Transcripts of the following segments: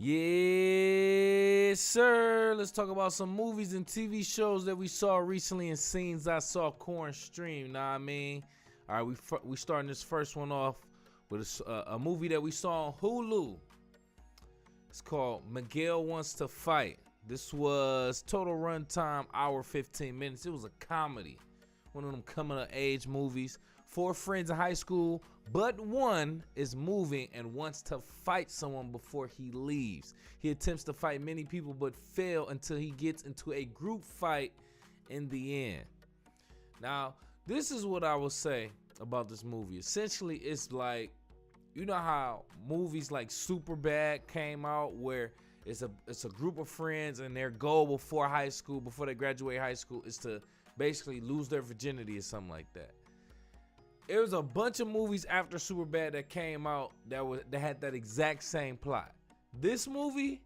Yes, sir. Let's talk about some movies and TV shows that we saw recently and scenes I saw Corn stream. Know what I mean? All right, we starting this first one off with a movie that we saw on HULU. It's called Miguel Wants to Fight. This was total runtime, hour 15 minutes. It was a comedy. One of them coming of age movies. 4 friends in high school, but one is moving and wants to fight someone before he leaves. He attempts to fight many people but fail until he gets into a group fight in the end. Now, this is what I will say about this movie. Essentially, it's like, you know how movies like Superbad came out, where it's a group of friends and their goal before they graduate high school, is to basically lose their virginity or something like that. There was a bunch of movies after Superbad that came out that had that exact same plot. This movie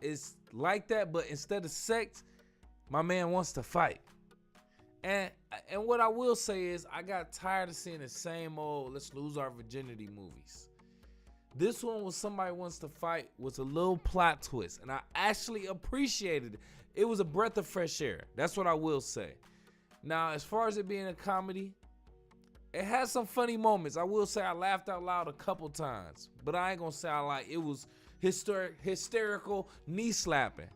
is like that, but instead of sex, my man wants to fight. And what I will say is, I got tired of seeing the same old let's lose our virginity movies. This one was somebody wants to fight, was a little plot twist, and I actually appreciated it. It was a breath of fresh air. That's what I will say. Now, as far as it being a comedy, it has some funny moments. I will say I laughed out loud a couple times, but I ain't gonna say it was hysterical, knee slapping.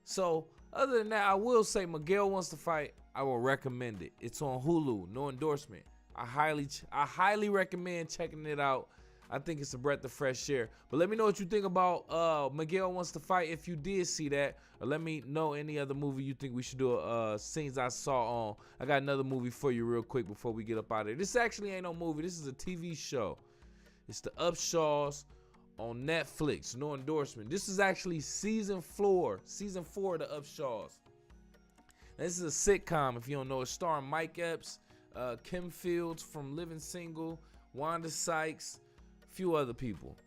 So other than that, I will say Miguel Wants to Fight. I will recommend it. It's on HULU, no endorsement. I highly recommend checking it out. I think it's a breath of fresh air. But let me know what you think about Miguel Wants to Fight if you did see that. Or let me know any other movie you think we should do scenes I saw on. I got another movie for you real quick before we get up out of here. This actually ain't no movie. This is a TV show. It's the Upshaws on Netflix. No endorsement. This is actually season 4 of the Upshaws. This is a sitcom, if you don't know. It's starring Mike Epps, Kim Fields from Living Single, Wanda Sykes, few other people.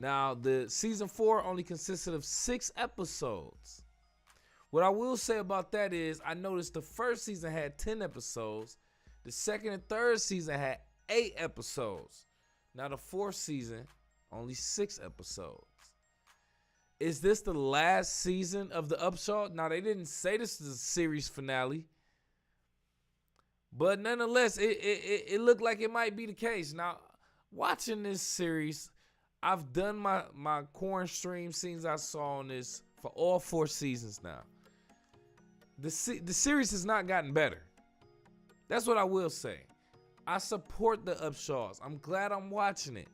Now, the season 4 only consisted of 6 episodes. What I will say about that is, I noticed the first season had 10 episodes. The second and third season had 8 episodes. Now, the fourth season, only 6 episodes. Is this the last season of the Upshaw? Now, they didn't say this is a series finale, but nonetheless, it looked like it might be the case. Now, watching this series, I've done my corn stream scenes I saw on this for all 4 seasons now. The series has not gotten better. That's what I will say. I support the Upshaws. I'm glad I'm watching it.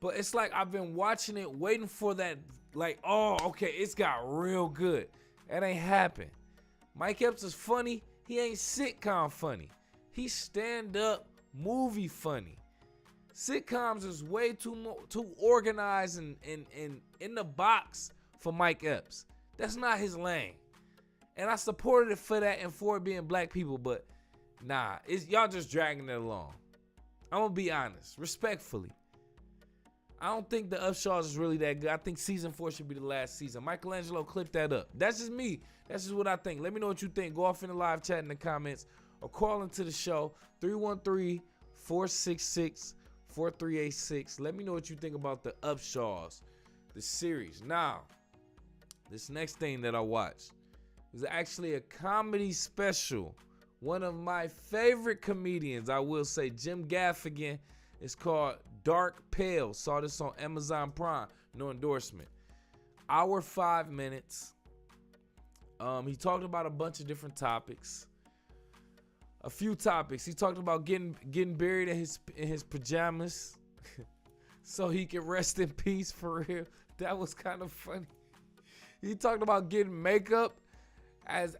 But it's like I've been watching it, waiting for that, like, oh, okay, it's got real good. That ain't happened. Mike Epps is funny. He ain't sitcom funny. He's stand-up movie funny. Sitcoms is way too organized and in the box for Mike Epps. That's not his lane. And I supported it for that and for it being black people, but nah, y'all just dragging it along. I'm gonna be honest, respectfully. I don't think the Upshaws is really that good. I think season 4 should be the last season. Michelangelo, clip that up. That's just me. That's just what I think. Let me know what you think. Go off in the live chat in the comments or call into the show 313-466-4386. Let me know what you think about the Upshaws, the series. Now, this next thing that I watched was actually a comedy special. One of my favorite comedians, I will say, Jim Gaffigan. It's called Dark Pale. Saw this on Amazon Prime. No endorsement. Hour 5 minutes. He talked about a bunch of different topics. A few topics. He talked about getting buried in his pajamas so he can rest in peace, for real. That was kind of funny. He talked about getting makeup as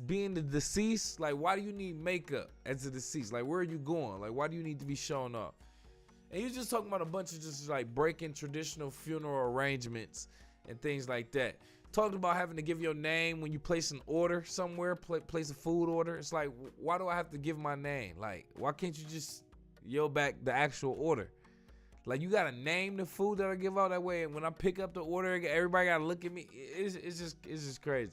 being the deceased. Like, why do you need makeup as a deceased? Like, where are you going? Like, why do you need to be showing off? And he was just talking about a bunch of just like breaking traditional funeral arrangements and things like that. Talked about having to give your name when you place an order somewhere, place a food order. It's like, why do I have to give my name? Like, why can't you just yell back the actual order? Like, you gotta name the food that I give out that way. And when I pick up the order, everybody gotta look at me. It's just crazy.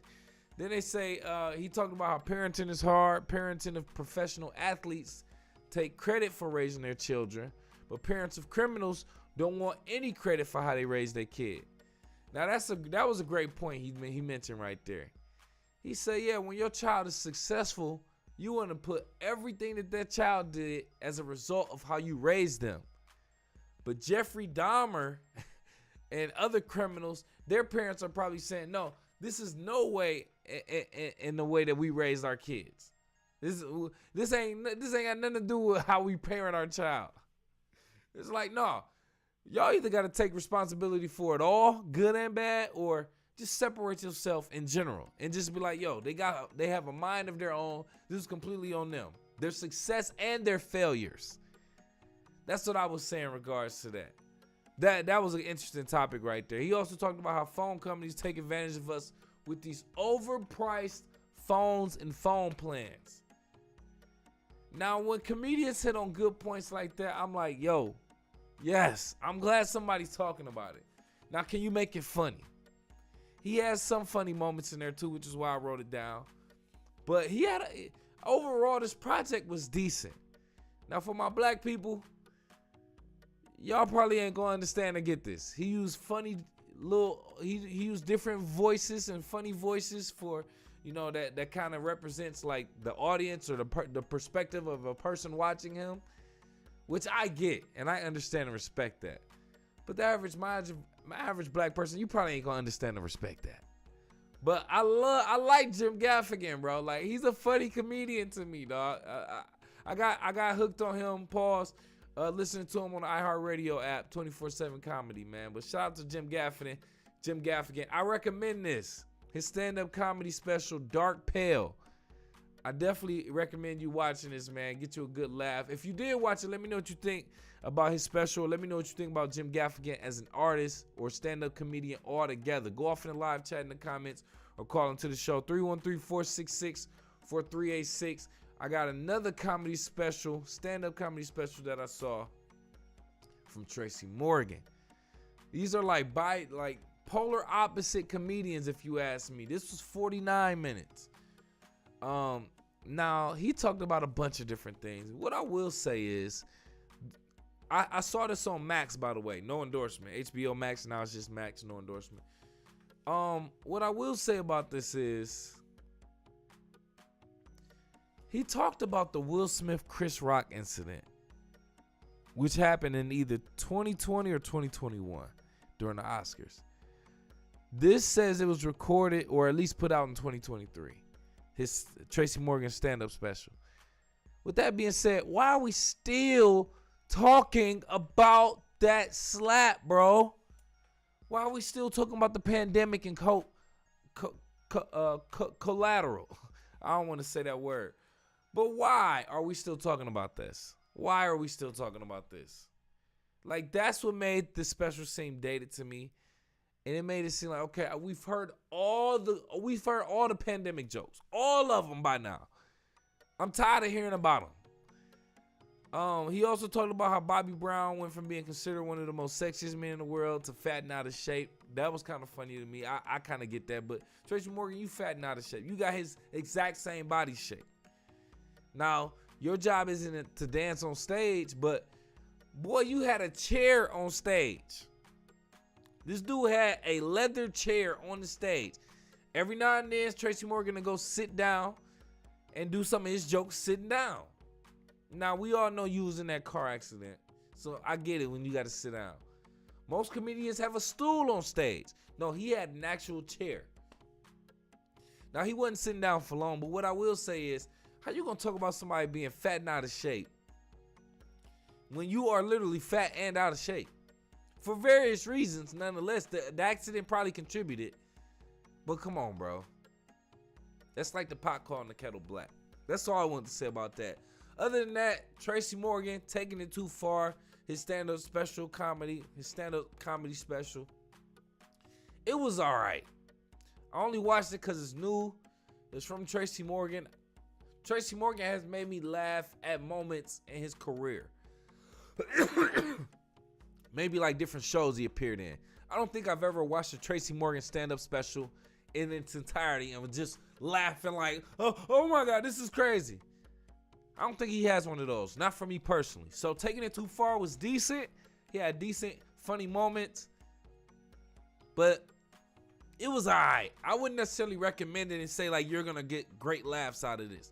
Then they say, he talked about how parenting is hard. Parenting of professional athletes take credit for raising their children, but parents of criminals don't want any credit for how they raised their kid. Now that was a great point he mentioned right there. He said, yeah, when your child is successful, you want to put everything that child did as a result of how you raised them. But Jeffrey Dahmer and other criminals, their parents are probably saying, no, this is no way in the way that we raised our kids. This ain't got nothing to do with how we parent our child. It's like, no, y'all either got to take responsibility for it all, good and bad, or just separate yourself in general and just be like, yo, they have a mind of their own. This is completely on them. Their success and their failures. That's what I was saying in regards to that. That was an interesting topic right there. He also talked about how phone companies take advantage of us with these overpriced phones and phone plans. Now, when comedians hit on good points like that, I'm like, yo, yes, I'm glad somebody's talking about it. Now, can you make it funny? He has some funny moments in there too, which is why I wrote it down. But overall, this project was decent. Now, for my black people, y'all probably ain't gonna understand or get this. He used he used different voices and funny voices for, that kind of represents like the audience or the perspective of a person watching him, which I get and I understand and respect that. But my average black person, you probably ain't gonna understand and respect that. But I like Jim Gaffigan, bro. Like, he's a funny comedian to me, dog. I got hooked on him. Listening to him on the iHeartRadio app, 24/7 comedy, man. But shout out to Jim Gaffigan. I recommend this. His stand-up comedy special, Dark Pale. I definitely recommend you watching this, man. Get you a good laugh. If you did watch it, let me know what you think about his special. Let me know what you think about Jim Gaffigan as an artist or stand-up comedian altogether. Go off in the live chat in the comments or call into the show, 313-466-4386. I got another comedy special, stand-up comedy special that I saw from Tracy Morgan. These are like polar opposite comedians, if you ask me. This was 49 minutes. Now, he talked about a bunch of different things. What I will say is, I saw this on Max, by the way. No endorsement. HBO Max, now it's just Max, no endorsement. What I will say about this is, he talked about the Will Smith Chris Rock incident, which happened in either 2020 or 2021 during the Oscars. This says it was recorded or at least put out in 2023. His Tracy Morgan stand-up special. With that being said, why are we still talking about that slap, bro? Why are we still talking about the pandemic and collateral? I don't want to say that word. But why are we still talking about this? Why are we still talking about this? Like, that's what made this special seem dated to me. And it made it seem like, okay, we've heard all the pandemic jokes. All of them by now. I'm tired of hearing about them. He also talked about how Bobby Brown went from being considered one of the most sexiest men in the world to fatting out of shape. That was kind of funny to me. I kind of get that. But Tracy Morgan, you fatting out of shape. You got his exact same body shape. Now, your job isn't to dance on stage, but boy, you had a chair on stage. This dude had a leather chair on the stage. Every now and then, Tracy Morgan to go sit down and do some of his jokes sitting down. Now, we all know you was in that car accident, so I get it when you got to sit down. Most comedians have a stool on stage. No, he had an actual chair. Now, he wasn't sitting down for long, but what I will say is, how you gonna talk about somebody being fat and out of shape when you are literally fat and out of shape? For various reasons, nonetheless, the accident probably contributed. But come on, bro. That's like the pot calling the kettle black. That's all I want to say about that. Other than that, Tracy Morgan taking it too far. His stand-up comedy special. It was all right. I only watched it because it's new. It's from Tracy Morgan. Tracy Morgan has made me laugh at moments in his career. Maybe like different shows he appeared in. I don't think I've ever watched a Tracy Morgan stand-up special in its entirety and was just laughing like, oh my God, this is crazy. I don't think he has one of those. Not for me personally. So taking it too far was decent. He had decent, funny moments. But it was alright. I wouldn't necessarily recommend it and say like you're gonna get great laughs out of this.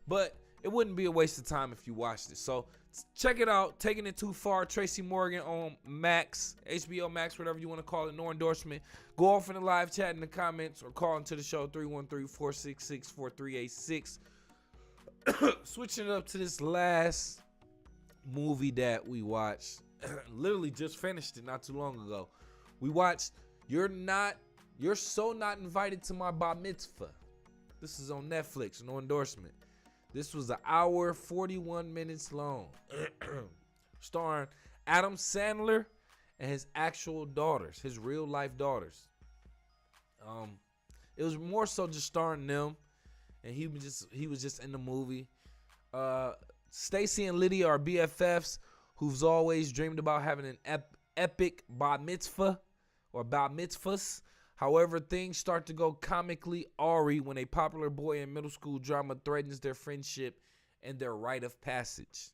But it wouldn't be a waste of time if you watched it. So check it out. Taking It Too Far. Tracy Morgan on Max, HBO Max, whatever you want to call it. No endorsement. Go off in the live chat in the comments or call into the show 313-466-4386. Switching it up to this last movie that we watched. Literally just finished it not too long ago. We watched You're So Not Invited to My Bar Mitzvah. This is on Netflix. No endorsement. This was an hour, 41 minutes long. Starring Adam Sandler and his actual daughters, his real life daughters. It was more so just starring them, and he was just in the movie. Stacy and Lydia are BFFs who's always dreamed about having an epic bar mitzvah or bar mitzvahs. However, things start to go comically awry when a popular boy in middle school drama threatens their friendship and their rite of passage.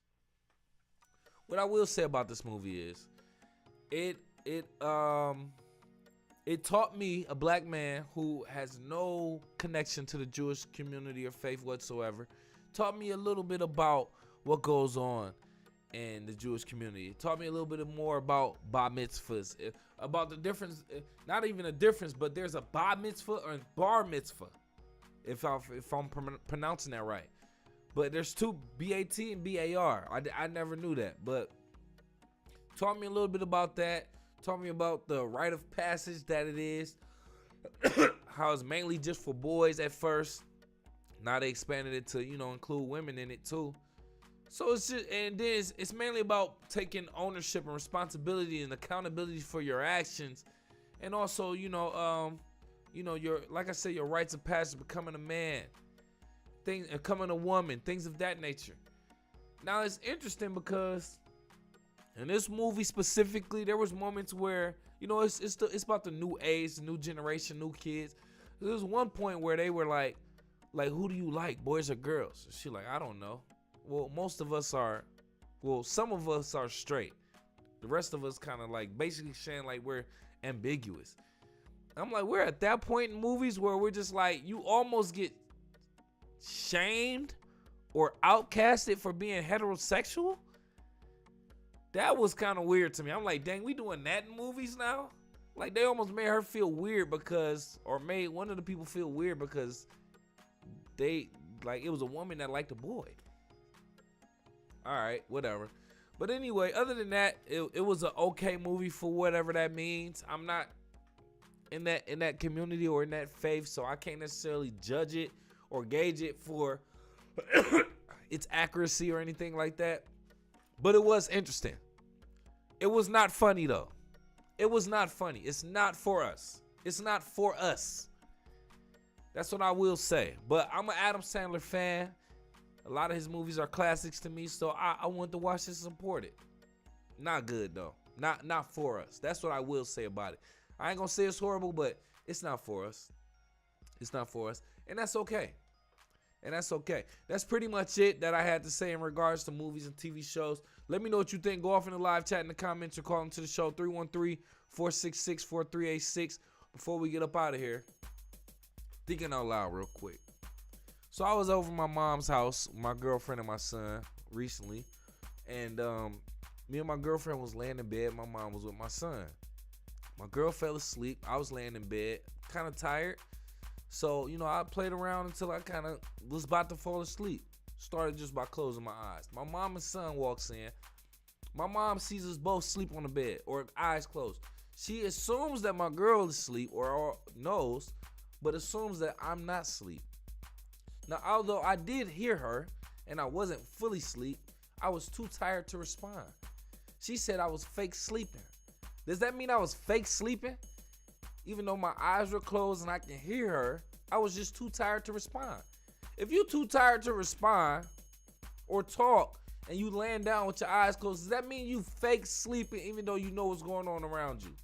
What I will say about this movie is it taught me, a black man who has no connection to the Jewish community or faith whatsoever, taught me a little bit about what goes on in the Jewish community. It taught me a little bit more about bar mitzvahs, about the difference, not even a difference, but there's a bar mitzvah or a bar mitzvah, if I'm pronouncing that right. But there's two, B-A-T and B-A-R. I never knew that, but taught me a little bit about that. Taught me about the rite of passage that it is, how it's mainly just for boys at first. Now they expanded it to, include women in it too. So it's just, and then it's mainly about taking ownership and responsibility and accountability for your actions, and also, your, like I said, your rites of passage, becoming a man, becoming a woman, things of that nature. Now it's interesting because in this movie specifically, there was moments where, it's about the new age, the new generation, new kids. There was one point where they were like, who do you like, boys or girls? She like, I don't know. Well, some of us are straight. The rest of us kind of like basically saying like we're ambiguous. I'm like, we're at that point in movies where we're just like, you almost get shamed or outcasted for being heterosexual. That was kind of weird to me. I'm like, dang, we doing that in movies now? Like, they almost made her feel weird made one of the people feel weird because it was a woman that liked a boy. All right, whatever. But anyway, other than that, it was an okay movie for whatever that means. I'm not in that community or in that faith, so I can't necessarily judge it or gauge it for its accuracy or anything like that. But it was interesting. It was not funny though. It was not funny. It's not for us. It's not for us. That's what I will say. But I'm an Adam Sandler fan. A lot of his movies are classics to me, so I want to watch this and support it. Not good though. Not for us. That's what I will say about it. I ain't gonna say it's horrible, but it's not for us. It's not for us. And that's okay. That's pretty much it that I had to say in regards to movies and TV shows. Let me know what you think. Go off in the live chat in the comments or call into the show 313-466-4386 before we get up out of here. Thinking out loud real quick. So I was over my mom's house, my girlfriend and my son recently, and me and my girlfriend was laying in bed. My mom was with my son. My girl fell asleep. I was laying in bed, kind of tired. So, I played around until I kind of was about to fall asleep. Started just by closing my eyes. My mom and son walks in. My mom sees us both sleep on the bed or eyes closed. She assumes that my girl is asleep or knows, but assumes that I'm not asleep. Now, although I did hear her and I wasn't fully asleep, I was too tired to respond. She said I was fake sleeping. Does that mean I was fake sleeping? Even though my eyes were closed and I can hear her, I was just too tired to respond. If you're too tired to respond or talk and you laying down with your eyes closed, does that mean you fake sleeping even though you know what's going on around you?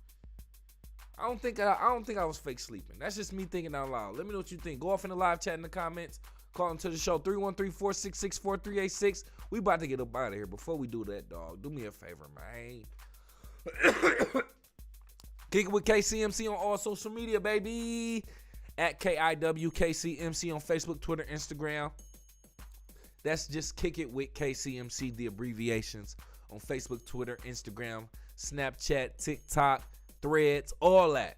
I don't think I was fake sleeping. That's just me thinking out loud. Let me know what you think. Go off in the live chat in the comments. Call into the show 313-466-4386. We about to get up out of here. Before we do that, dog, do me a favor, man. Kick it with KCMC on all social media, baby. At KIWKCMC on Facebook, Twitter, Instagram. That's just Kick It with KCMC, the abbreviations on Facebook, Twitter, Instagram, Snapchat, TikTok, Threads, all that.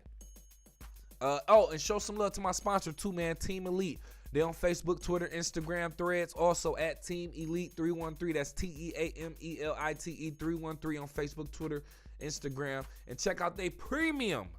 And show some love to my sponsor too, man, Team Elite. They're on Facebook, Twitter, Instagram, Threads, also at Team Elite 313. That's TEAMELITE 313 on Facebook, Twitter, Instagram. And check out their premium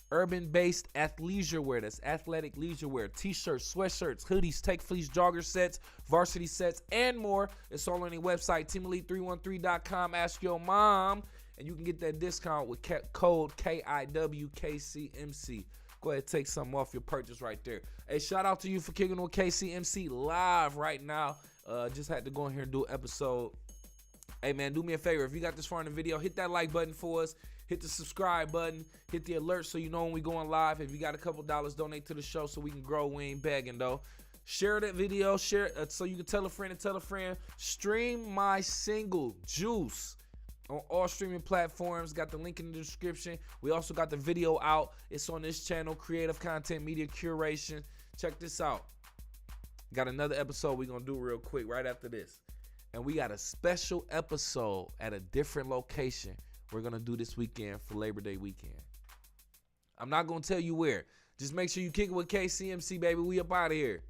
urban-based athleisure wear. That's athletic leisure wear. T-shirts, sweatshirts, hoodies, take fleece jogger sets, varsity sets, and more. It's all on their website, teamelite313.com. Ask your mom, and you can get that discount with code KIWKCMC. Go ahead and take something off your purchase right there. Hey, shout out to you for kicking with KCMC live right now. Just had to go in here and do an episode. Hey, man, do me a favor. If you got this far in the video, hit that like button for us. Hit the subscribe button. Hit the alert so you know when we going live. If you got a couple dollars, donate to the show so we can grow. We ain't begging, though. Share that video. Share it so you can tell a friend and tell a friend. Stream my single, Juice, on all streaming platforms. Got the link in the description. We also got the video out. It's on this channel, Creative Content Media Curation. Check this out. Got another episode we're going to do real quick right after this. And we got a special episode at a different location we're going to do this weekend for Labor Day weekend. I'm not going to tell you where. Just make sure you kick it with KCMC, baby. We up out of here.